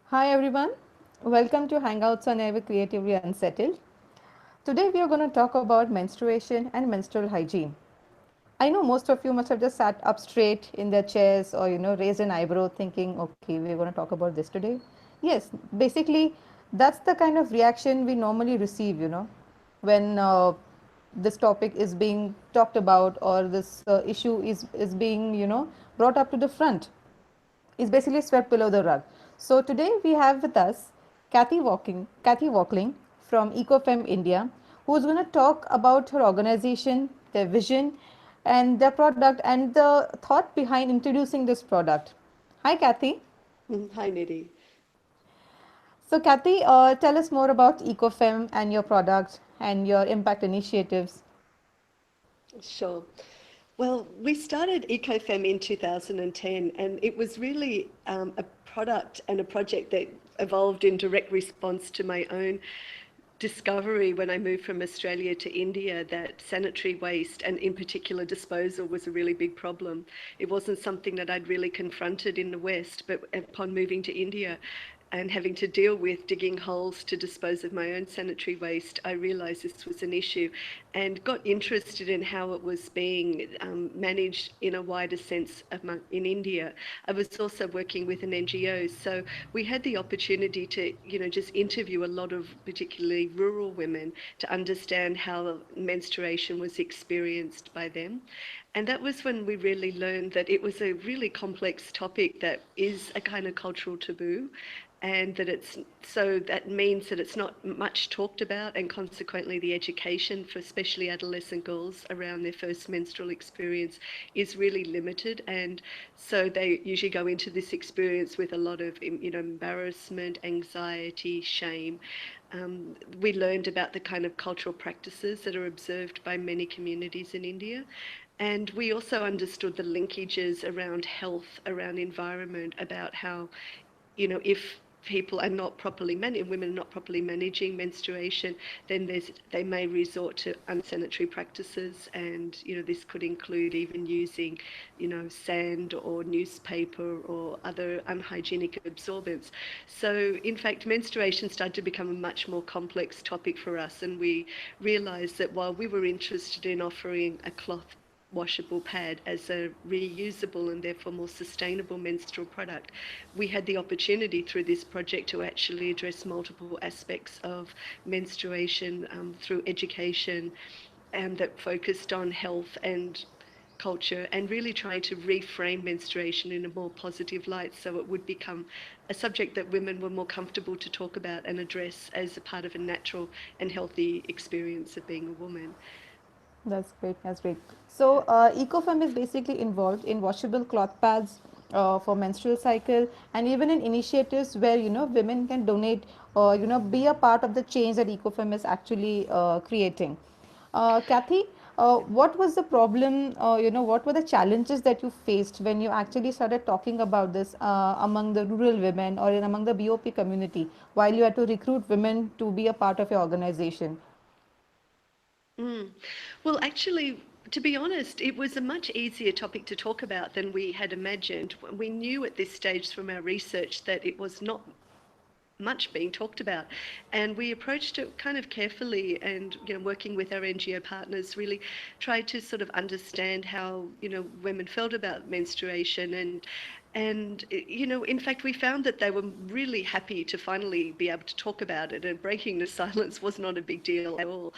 Hi everyone, welcome to Hangouts on Ever Creatively Unsettled. Today we are going to talk about menstruation and menstrual hygiene. I know most of you must have just sat up straight in their chairs or raised an eyebrow thinking, okay, we're going to talk about this today. Yes, basically that's the kind of reaction we normally receive, when this topic is being talked about or this issue is being, brought up to the front is basically swept below the rug. So today we have with us Kathy Walkling from EcoFemme India, who is going to talk about her organization, their vision, and their product, and the thought behind introducing this product. Hi, Kathy. Hi, Nidhi. So, Kathy, tell us more about EcoFemme and your product and your impact initiatives. Sure. Well, we started EcoFemme in 2010, and it was really a product and a project that evolved in direct response to my own discovery when I moved from Australia to India that sanitary waste and in particular disposal was a really big problem. It wasn't something that I'd really confronted in the West, but upon moving to India and having to deal with digging holes to dispose of my own sanitary waste, I realised this was an issue and got interested in how it was being managed in a wider sense in India. I was also working with an NGO, so we had the opportunity to, just interview a lot of particularly rural women to understand how menstruation was experienced by them. And that was when we really learned that it was a really complex topic that is a kind of cultural taboo, and that it's so that means that it's not much talked about, and consequently the education for especially adolescent girls around their first menstrual experience is really limited, and so they usually go into this experience with a lot of embarrassment, anxiety, shame. We learned about the kind of cultural practices that are observed by many communities in India. And we also understood the linkages around health, around environment, about how, if people are not properly managing, women are not properly managing menstruation, then they may resort to unsanitary practices, and this could include even using, sand or newspaper or other unhygienic absorbents. So in fact, menstruation started to become a much more complex topic for us, and we realised that while we were interested in offering a cloth washable pad as a reusable and therefore more sustainable menstrual product, we had the opportunity through this project to actually address multiple aspects of menstruation through education, and that focused on health and culture, and really trying to reframe menstruation in a more positive light so it would become a subject that women were more comfortable to talk about and address as a part of a natural and healthy experience of being a woman. That's great. That's great. So, EcoFem is basically involved in washable cloth pads for menstrual cycle, and even in initiatives where women can donate or be a part of the change that EcoFem is actually creating. Kathy, what was the problem? What were the challenges that you faced when you actually started talking about this among the rural women or among the BOP community, while you had to recruit women to be a part of your organization? Mm. Well, actually, to be honest, it was a much easier topic to talk about than we had imagined. We knew at this stage from our research that it was not much being talked about, and we approached it kind of carefully, and working with our NGO partners, really tried to sort of understand how women felt about menstruation, and in fact we found that they were really happy to finally be able to talk about it, and breaking the silence was not a big deal at all.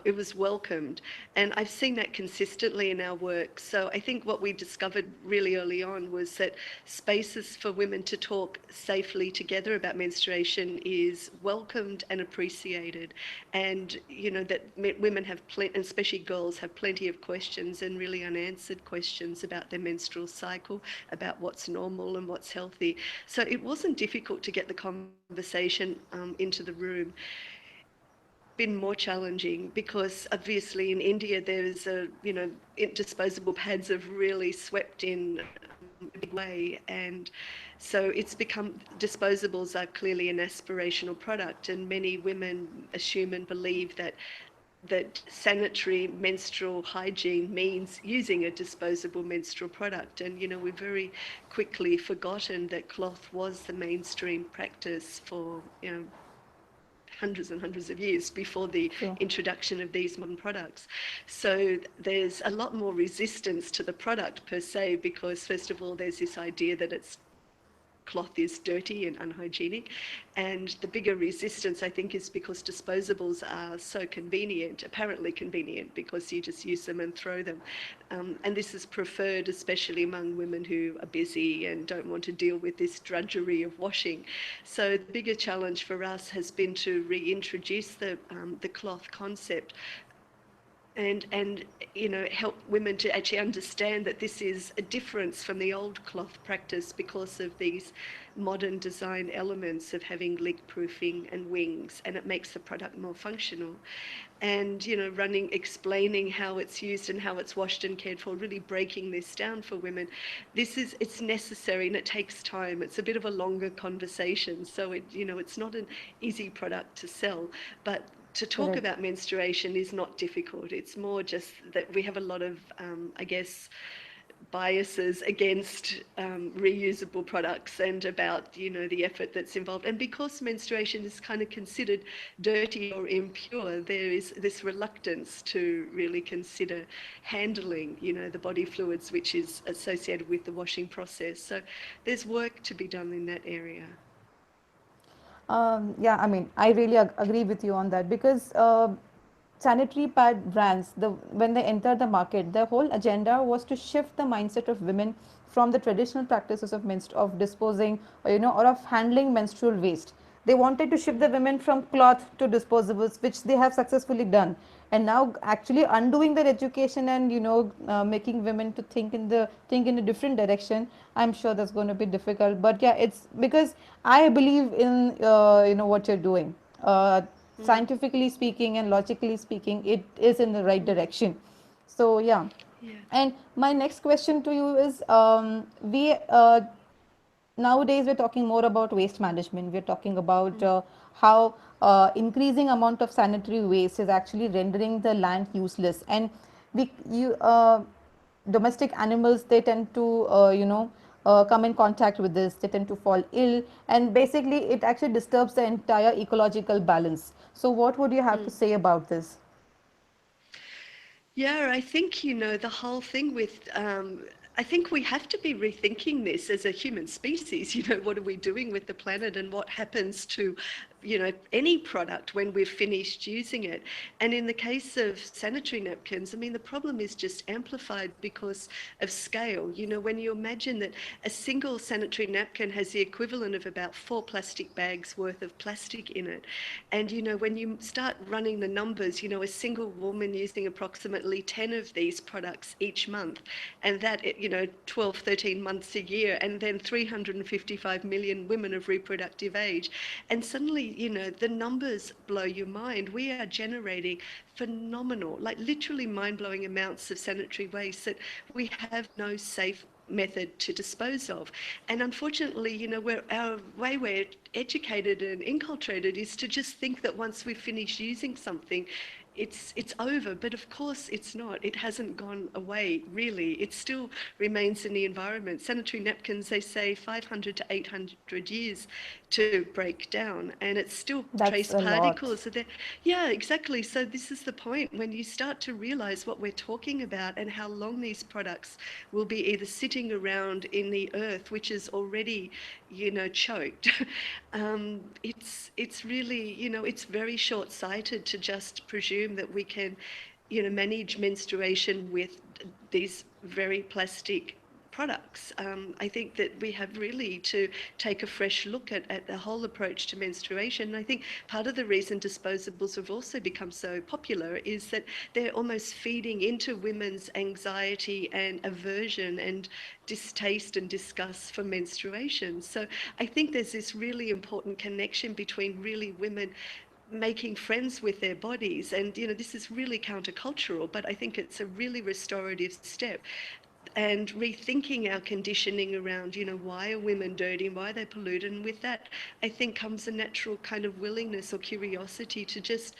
It was welcomed, and I've seen that consistently in our work. So I think what we discovered really early on was that spaces for women to talk safely together about menstruation is welcomed and appreciated, and that women have plenty, and especially girls have plenty of questions and really unanswered questions about their menstrual cycle, about what's normal and what's healthy. So it wasn't difficult to get the conversation into the room. Been more challenging because obviously in India there's disposable pads have really swept in a big way, and so it's become, disposables are clearly an aspirational product, and many women assume and believe that that sanitary menstrual hygiene means using a disposable menstrual product. And, we've very quickly forgotten that cloth was the mainstream practice for, hundreds and hundreds of years before the True. introduction of these modern products. So there's a lot more resistance to the product per se, because first of all, there's this idea that it's cloth is dirty and unhygienic. And the bigger resistance, I think, is because disposables are so convenient, apparently convenient, because you just use them and throw them. And this is preferred, especially among women who are busy and don't want to deal with this drudgery of washing. So the bigger challenge for us has been to reintroduce the cloth concept, and help women to actually understand that this is a difference from the old cloth practice because of these modern design elements of having leak proofing and wings, and it makes the product more functional. And explaining how it's used and how it's washed and cared for, really breaking this down for women. It's necessary, and it takes time. It's a bit of a longer conversation, so it's not an easy product to sell, but to talk Correct. about menstruation is not difficult. It's more just that we have a lot of, I guess, biases against reusable products, and about the effort that's involved. And because menstruation is kind of considered dirty or impure, there is this reluctance to really consider handling the body fluids, which is associated with the washing process. So there's work to be done in that area. Yeah, I mean, I really agree with you on that because sanitary pad brands, when they enter the market, their whole agenda was to shift the mindset of women from the traditional practices of of disposing, or of handling menstrual waste. They wanted to shift the women from cloth to disposables, which they have successfully done. And now, actually undoing their education and making women to think in a different direction. I'm sure that's going to be difficult, but yeah, it's because I believe in what you're doing. Mm, Scientifically speaking and logically speaking, it is in the right mm, direction. So yeah. yeah. And my next question to you is, we nowadays we're talking more about waste management. We're talking about Mm, how increasing amount of sanitary waste is actually rendering the land useless, and we you domestic animals, they tend to come in contact with this, they tend to fall ill, and basically it actually disturbs the entire ecological balance. So what would you have to mm. say about this? Yeah, I think, the whole thing with, I think we have to be rethinking this as a human species. What are we doing with the planet, and what happens to, any product when we've finished using it? And in the case of sanitary napkins, I mean, the problem is just amplified because of scale. When you imagine that a single sanitary napkin has the equivalent of about 4 plastic bags worth of plastic in it. And, when you start running the numbers, a single woman using approximately 10 of these products each month, and that, 12, 13 months a year, and then 355 million women of reproductive age. And suddenly, the numbers blow your mind. We are generating phenomenal, like literally mind-blowing amounts of sanitary waste that we have no safe method to dispose of. And unfortunately, our way we're educated and inculturated is to just think that once we finish using something, it's over. But of course it's not. It hasn't gone away, really. It still remains in the environment. Sanitary napkins, they say 500 to 800 years to break down, and it's still That's trace a lot. particles. So yeah, exactly. So this is the point. When you start to realize what we're talking about and how long these products will be either sitting around in the earth, which is already, choked, it's really, it's very short-sighted to just presume that we can, manage menstruation with these very plastic products. I think that we have really to take a fresh look at the whole approach to menstruation. And I think part of the reason disposables have also become so popular is that they're almost feeding into women's anxiety and aversion and distaste and disgust for menstruation. So I think there's this really important connection between really women making friends with their bodies. And this is really countercultural, but I think it's a really restorative step. And rethinking our conditioning around, why are women dirty and why are they polluted? And with that, I think comes a natural kind of willingness or curiosity to just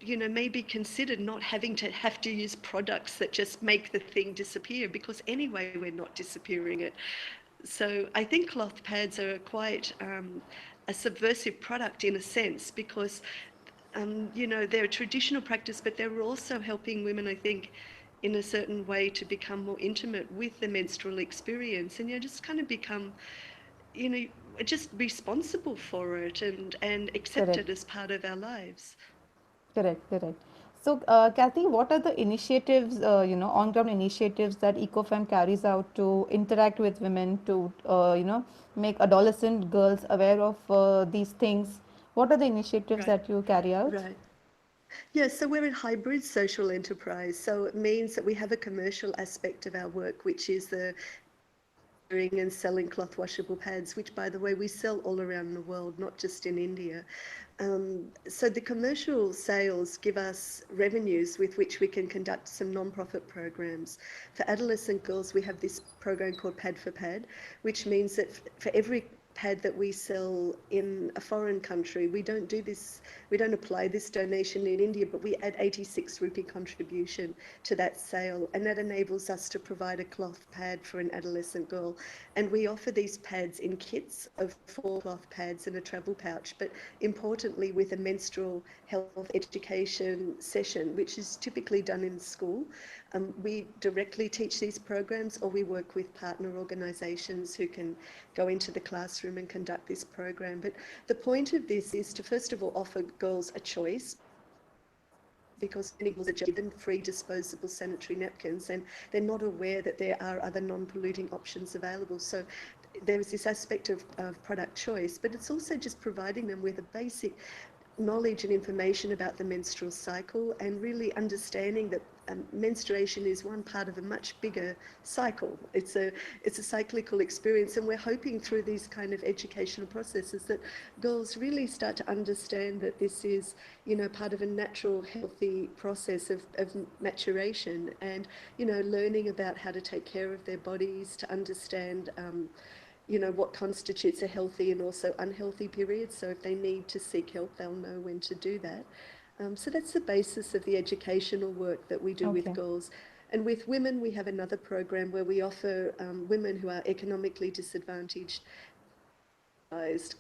maybe considered not having to have to use products that just make the thing disappear, because anyway we're not disappearing it. So I think cloth pads are quite a subversive product in a sense, because they're a traditional practice, but they're also helping women, I think, in a certain way to become more intimate with the menstrual experience, and just kind of become, you know, just responsible for it, and accept Correct. it as part of our lives. Correct, correct. So, Kathy, what are the initiatives, on-ground initiatives that EcoFem carries out to interact with women, to, make adolescent girls aware of these things? What are the initiatives Right, that you carry out? right. Yeah, so we're a hybrid social enterprise. So it means that we have a commercial aspect of our work, which is the manufacturing and selling cloth washable pads, which, by the way, we sell all around the world, not just in India. So the commercial sales give us revenues with which we can conduct some non-profit programs. For adolescent girls, we have this program called Pad for Pad, which means that for every pad that we sell in a foreign country, we don't apply this donation in India, but we add 86 rupee contribution to that sale, and that enables us to provide a cloth pad for an adolescent girl. And we offer these pads in kits of 4 cloth pads and a travel pouch, but importantly with a menstrual health education session, which is typically done in school. We directly teach these programs, or we work with partner organisations who can go into the classroom and conduct this program. But the point of this is to first of all offer girls a choice, because many girls are just given free disposable sanitary napkins, and they're not aware that there are other non-polluting options available. So there is this aspect of product choice, but it's also just providing them with a basic knowledge and information about the menstrual cycle, and really understanding that menstruation is one part of a much bigger cycle. It's a cyclical experience, and we're hoping through these kind of educational processes that girls really start to understand that this is, part of a natural, healthy process of maturation, and learning about how to take care of their bodies, to understand what constitutes a healthy and also unhealthy period. So if they need to seek help, they'll know when to do that. So that's the basis of the educational work that we do with Okay. girls. And with women, we have another program where we offer women who are economically disadvantaged subsidised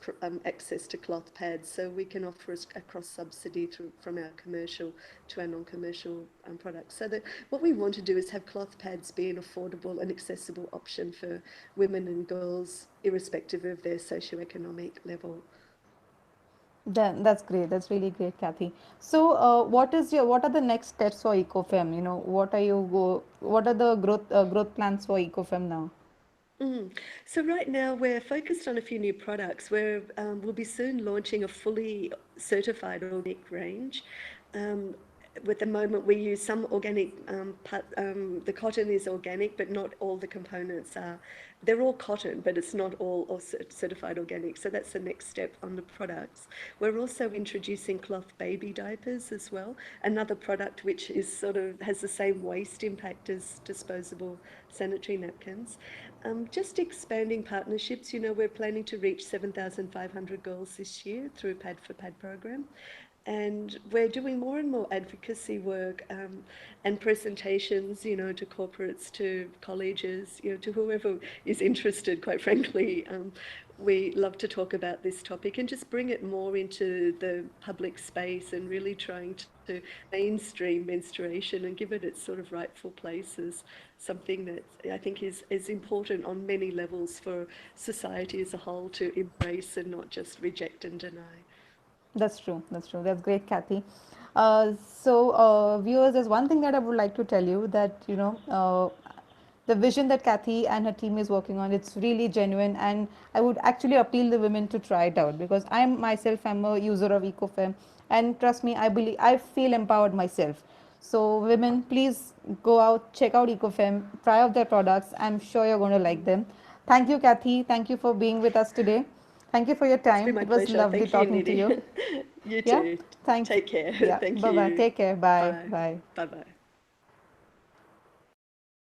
access to cloth pads. So we can offer a cross subsidy from our commercial to our non-commercial products. So that what we want to do is have cloth pads be an affordable and accessible option for women and girls, irrespective of their socioeconomic level. That's great. That's really great, Kathy. So, what are the next steps for EcoFem? What are the growth plans for EcoFem now? Mm. So right now we're focused on a few new products. We'll be soon launching a fully certified organic range. Um, at the moment we use some organic, the cotton is organic, but not all the components are. They're all cotton, but it's not all certified organic. So that's the next step on the products. We're also introducing cloth baby diapers as well, another product which is sort of has the same waste impact as disposable sanitary napkins. Just expanding partnerships. We're planning to reach 7,500 girls this year through Pad for Pad program. And we're doing more and more advocacy work, and presentations, to corporates, to colleges, to whoever is interested, quite frankly. We love to talk about this topic and just bring it more into the public space, and really trying to mainstream menstruation and give it its sort of rightful place as something that I think is important on many levels for society as a whole to embrace and not just reject and deny. That's true. That's true. That's great, Kathy. Viewers, there's one thing that I would like to tell you that the vision that Kathy and her team is working on, it's really genuine, and I would actually appeal the women to try it out, because I'm a user of EcoFem, and trust me, I feel empowered myself. So women, please go out, check out EcoFem, try out their products. I'm sure you're going to like them. Thank you, Kathy. Thank you for being with us today. Thank you for your It's been time. my It was pleasure. lovely Thank you, talking to Nidhi. you. You Yeah. too. Thank you. Take care. Yeah. Thank Bye bye. you. Take care. Bye. Bye. Bye. Bye bye.